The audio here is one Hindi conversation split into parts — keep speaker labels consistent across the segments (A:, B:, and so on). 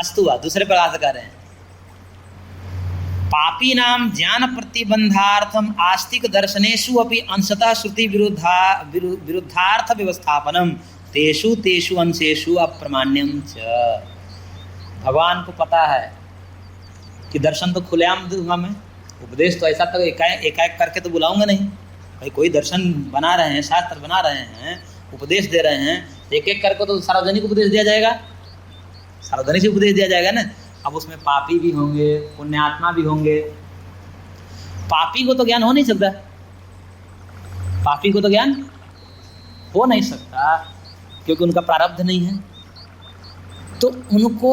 A: अस्तु वा, दूसरे प्रकार से कह रहे हैं, पापी नाम ज्ञान प्रतिबंधार्थम आस्तिक दर्शनेषु अपि अंशतः श्रुति विरुद्धार्थ व्यवस्थापनम तेषु तेषु अंशेषु अप्रमाण्यम च। भगवान को पता है कि दर्शन तो खुलेआम दूंगा मैं, उपदेश तो ऐसा तो एक करके तो बुलाऊंगा नहीं। भाई कोई दर्शन बना रहे हैं, शास्त्र बना रहे हैं, उपदेश दे रहे हैं, एक एक करके तो सार्वजनिक उपदेश दिया जाएगा, सार्वजनिक से उपदेश दिया जाएगा ना। अब उसमें पापी भी होंगे, पुण्यात्मा भी होंगे। पापी को तो ज्ञान हो नहीं सकता, पापी को तो ज्ञान हो नहीं सकता क्योंकि उनका प्रारब्ध नहीं है। तो उनको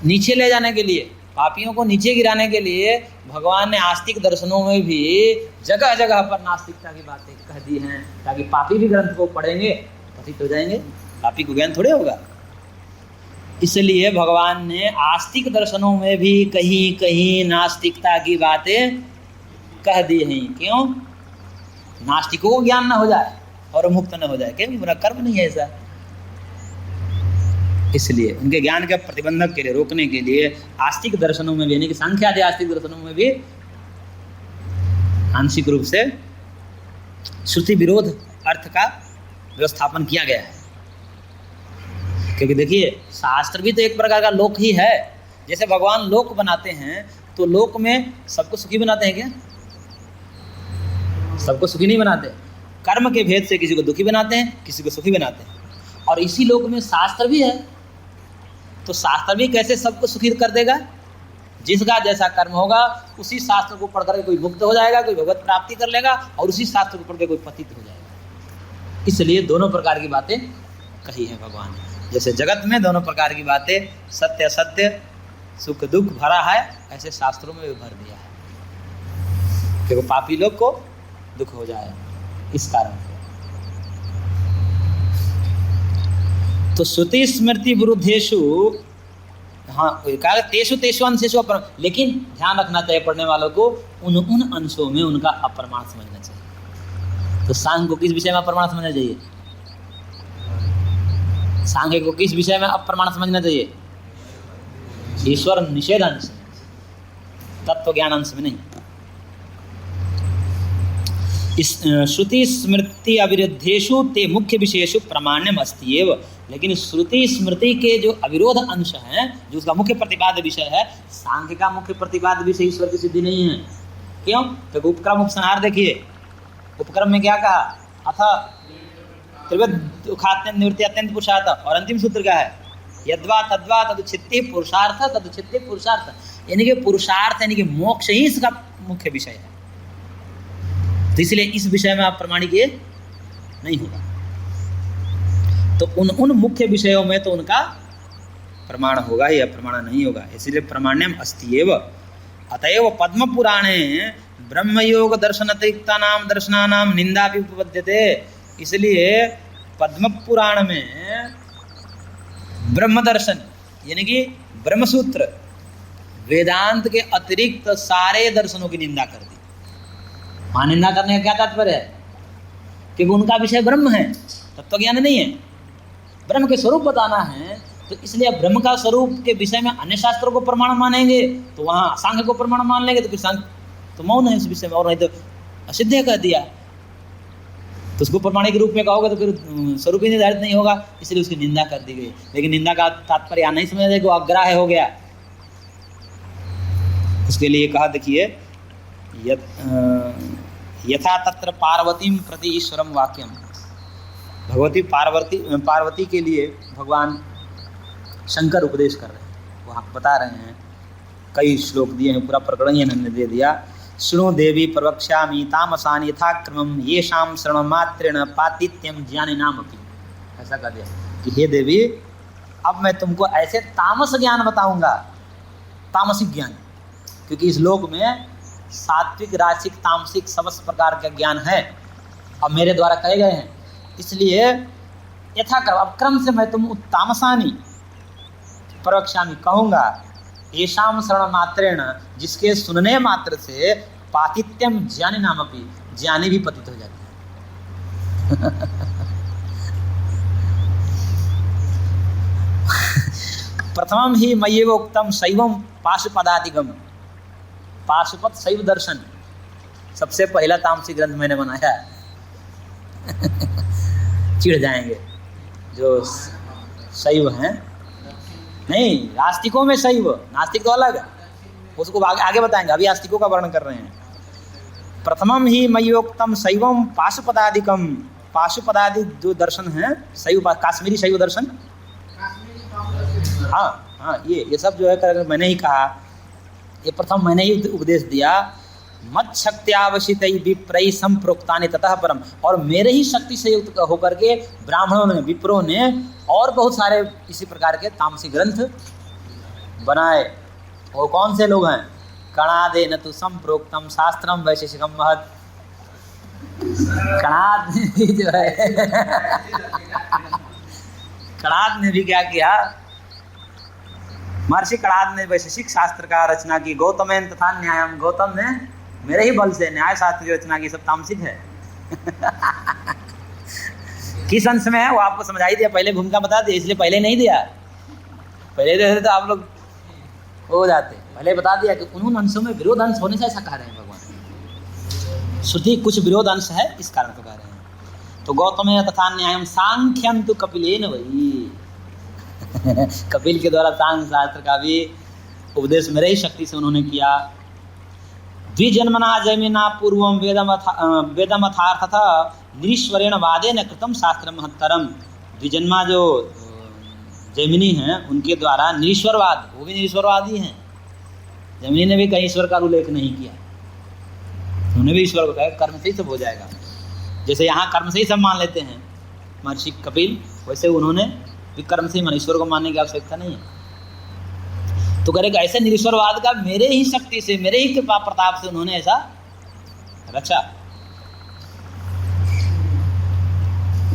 A: नीचे ले जाने के लिए, पापियों को नीचे गिराने के लिए भगवान ने आस्तिक दर्शनों में भी जगह जगह पर नास्तिकता की बातें कह दी हैं, ताकि पापी भी ग्रंथ को पढ़ेंगे पतित हो जाएंगे, पापी को ज्ञान थोड़े होगा। इसलिए भगवान ने आस्तिक दर्शनों में भी कहीं कहीं नास्तिकता की बातें कह दी हैं। क्यों? नास्तिकों को ज्ञान न हो जाए और मुक्त न हो जाए, क्योंकि मेरा कर्म नहीं है ऐसा। इसलिए उनके ज्ञान के प्रतिबंधक के लिए, रोकने के लिए आस्तिक दर्शनों में भी, यानी कि सांख्य आदि आस्तिक दर्शनों में भी आंशिक रूप से श्रुति विरोध अर्थ का व्यवस्थापन किया गया है। क्योंकि देखिए, शास्त्र भी तो एक प्रकार का लोक ही है। जैसे भगवान लोक बनाते हैं तो लोक में सबको सुखी बनाते हैं क्या? सबको सुखी नहीं बनाते, कर्म के भेद से किसी को दुखी बनाते हैं, किसी को सुखी बनाते हैं। और इसी लोक में शास्त्र भी है, तो शास्त्र भी कैसे सबको सुखी कर देगा? जिसका जैसा कर्म होगा उसी शास्त्र को पढ़ करके कोई मुक्त हो जाएगा, कोई भगवत प्राप्ति कर लेगा, और उसी शास्त्र को पढ़ के कोई पतित हो जाएगा। इसलिए दोनों प्रकार की बातें कही है भगवान ने। जैसे जगत में दोनों प्रकार की बातें, सत्य असत्य, सुख दुख भरा है, ऐसे शास्त्रों में भी भर दिया है क्योंकि पापी लोग को दुख हो जाए इस कारण से। तो श्रुति स्मृति विरुद्धेषु, हाँ कहा तेषु तेषु अंशेषु अप्रमाण, लेकिन ध्यान रखना चाहिए पढ़ने वालों को, उन अंशों में उनका अप्रमाण समझना चाहिए। तो सांख्य को किस विषय में अप्रमाण समझना चाहिए? सांख्य को किस विषय में अप्रमाण समझना चाहिए? ईश्वर निषेध अंश, तत्व ज्ञान अंश में नहीं। इस श्रुति स्मृति अविरुद्धेषु ते मुख्य विशेषु प्रमाण्यम अस्ति एव। लेकिन श्रुति स्मृति के जो अविरोध अंश हैं, जो उसका मुख्य प्रतिपाद्य विषय है, सांख्य का मुख्य प्रतिपाद्य विषय ईश्वर की सिद्धि नहीं है। क्यों? तो उपक्रम उपसंहार देखिए, उपक्रम में क्या कहा? अथ त्रिवद दुखात्यंत निवृत्ति अत्यंत पुरुषार्थ, और अंतिम सूत्र क्या है? यद्वा तद्वा तदुचित्ते पुरुषार्थ तदुचित्ते पुरुषार्थ, यानी कि पुरुषार्थ यानी कि मोक्ष ही इसका मुख्य विषय है। तो इसलिए इस विषय में आप प्रमाणिक ये नहीं होगा। तो उन मुख्य विषयों में तो उनका प्रमाण होगा ही, अप्रमाण नहीं होगा। इसलिए प्रमाण्यम अस्ति एव। अतएव पद्म पुराणे ब्रह्मयोग दर्शनतिक्तानाम दर्शनानाम निंदा भी उपपद्यते। इसलिए पद्म पुराण में ब्रह्म दर्शन यानी कि ब्रह्मसूत्र, वेदांत के अतिरिक्त सारे दर्शनों की निंदा कर दी। वहाँ निंदा करने का क्या तात्पर्य है? क्योंकि उनका विषय ब्रह्म है, तत्व ज्ञान नहीं है, ब्रह्म के स्वरूप बताना है। तो इसलिए ब्रह्म का स्वरूप के विषय में अन्य शास्त्रों को प्रमाण मानेंगे तो वहाँ सांख्य को प्रमाण मान लेंगे, तो फिर सांख्य तो मौन है इस विषय में, और नहीं तो असिद्ध कह दिया। तो उसको प्रमाणिक के रूप में कहोगे तो फिर स्वरूप ही निर्धारित नहीं होगा, इसलिए उसकी निंदा कर दी गई। लेकिन निंदा का तात्पर्य यहाँ नहीं समझा जाएगा, वो अग्राह्य हो गया। उसके लिए कहा, देखिए यथा तत्र पार्वतीम प्रति ईश्वरम वाक्यम। भगवती पार्वती के लिए भगवान शंकर उपदेश कर रहे हैं, वहाँ बता रहे हैं, कई श्लोक दिए हैं, पूरा प्रकरण ही इन्होंने दे दिया। शृणु देवी प्रवक्ष्यामि तामसानि यथाक्रमं येषां श्रवणमात्रेण पातित्यं ज्ञानिनामपि। ऐसा कह दिया कि हे देवी, अब मैं तुमको ऐसे तामस ज्ञान बताऊंगा, तामसिक ज्ञान, क्योंकि इस लोक में सात्विक राजसिक तामसिक समस्त प्रकार का ज्ञान है, अब मेरे द्वारा कहे गए हैं। इसलिए यथाक्रम, अब क्रम से मैं तुम तामसानी प्रवक्ष्यामि कहूँगा, येषां श्रवण मात्रेण, जिसके सुनने मात्र से पातित्यम ज्ञानी नामपि, ज्ञानी भी पतित हो जाते हैं। प्रथमम ही मय्येवोक्तम शैवम पाशुपदादिगम, पाशुपत शैव दर्शन सबसे पहला तामसिक ग्रंथ मैंने बनाया है। चिढ़ जाएंगे जो शैव हैं। नहीं, आस्तिकों में शैव, नास्तिक तो अलग है, उसको आगे बताएंगे, अभी आस्तिकों का वर्णन कर रहे हैं। प्रथमम ही मय्योक्तम शैवम पाशुपदादिकम, पाशुपदादि जो दर्शन हैं शैव, काश्मीरी शैव दर्शन, हाँ हाँ, ये सब जो है मैंने ही कहा, ये प्रथम मैंने ही उपदेश दिया। मत शक्त्यावशित विप्रई संप्रोक्तानि ततः परम, और मेरे ही शक्ति से युक्त होकर के ब्राह्मणों ने, विप्रों ने और बहुत सारे इसी प्रकार के तामसिक ग्रंथ बनाए। वो कौन से लोग हैं? कणादे न तु संप्रोक्तम शास्त्रम वैशेषिकम महत्, कणाद ने भी जो है कणाद ने भी क्या किया, महर्षि कणाद ने वैशेषिक शास्त्र का रचना की। गौतमेन तथा न्यायम, गौतम ने मेरे ही बल से न्याय शास्त्र की रचना की, सब तामसिक है। किस अंश में है वो आपको समझा ही दिया, पहले भूमिका बता दिया, इसलिए पहले नहीं दिया, पहले देते तो आप लोग हो जाते। पहले बता दिया कि उन अंशों में विरोध अंश होने से ऐसा कह रहे हैं भगवान, श्रुति कुछ विरोध अंश है इस कारण तो कह रहे हैं। तो गौतम तथा न्यायम सांख्यम तो कपिलेन वही कपिल के द्वारा सांख्य शास्त्र का भी उपदेश मेरे ही शक्ति से उन्होंने किया। द्विजन्मना जैमिना पूर्वम वेदमथार्थतः निरीश्वरेण वादेन कृतम शास्त्र महत्तरम। द्विजन्मा जो जैमिनी हैं उनके द्वारा निरीश्वरवाद, वो भी निरीश्वरवादी हैं, जैमिनी ने भी कहीं ईश्वर का उल्लेख नहीं किया, उन्होंने भी ईश्वर को कहा कर्म से ही सब हो जाएगा। जैसे यहाँ कर्म से ही सब मान लेते हैं महर्षि कपिल, वैसे उन्होंने भी कर्म से ही मान, ईश्वर को मानने की आवश्यकता नहीं है। तो करेगा ऐसे निरीश्वरवाद का मेरे ही शक्ति से, मेरे ही कृपा प्रताप से उन्होंने ऐसा रचा।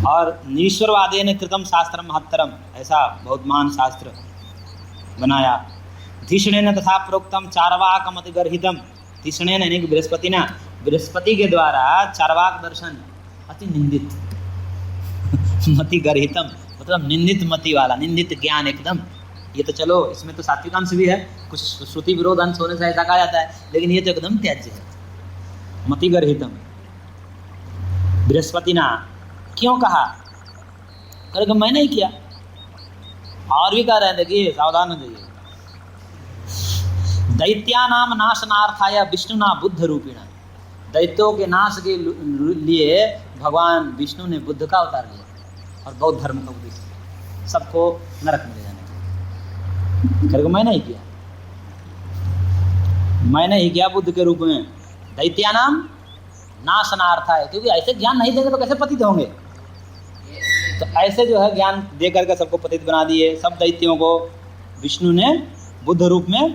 A: और निरीश्वरवादे ने कृतम शास्त्र महत्तरम, ऐसा बहुत महान शास्त्र बनाया। धीषणेन तथा प्रोक्तम चार्वाक मति गर्हितम, धीषणेन यानी बृहस्पति ना, बृहस्पति के द्वारा चार्वाक दर्शन अति निंदित मति गर्हितम मतलब निंदित मति वाला, निंदित ज्ञान एकदम। ये तो चलो इसमें तो सात्विक अंश भी है, कुछ श्रुति विरोध अंश होने से ऐसा कहा जाता है, लेकिन ये तो एकदम त्याज्य है। मति गर्हितम बृहस्पति ना, क्यों कहा? करके मैंने ही किया, और भी कह रहे हैं, देखिए सावधान हो जाइए। दैत्यानाम नाशनार्थाय विष्णुना बुद्ध रूपिणा, दैत्यों के नाश के लिए भगवान विष्णु ने बुद्ध का अवतार लिया और बौद्ध धर्म का उपदेश किया, सबको नरक में ले जाने के। करके मैंने ही किया, मैंने ही किया बुद्ध के रूप में। दैत्यानाम नाशनार्थाय, क्योंकि ऐसे ज्ञान नहीं देंगे तो कैसे पतित होंगे, तो ऐसे जो है ज्ञान दे करके सबको पतित बना दिए। सब दैत्यों को विष्णु ने बुद्ध रूप में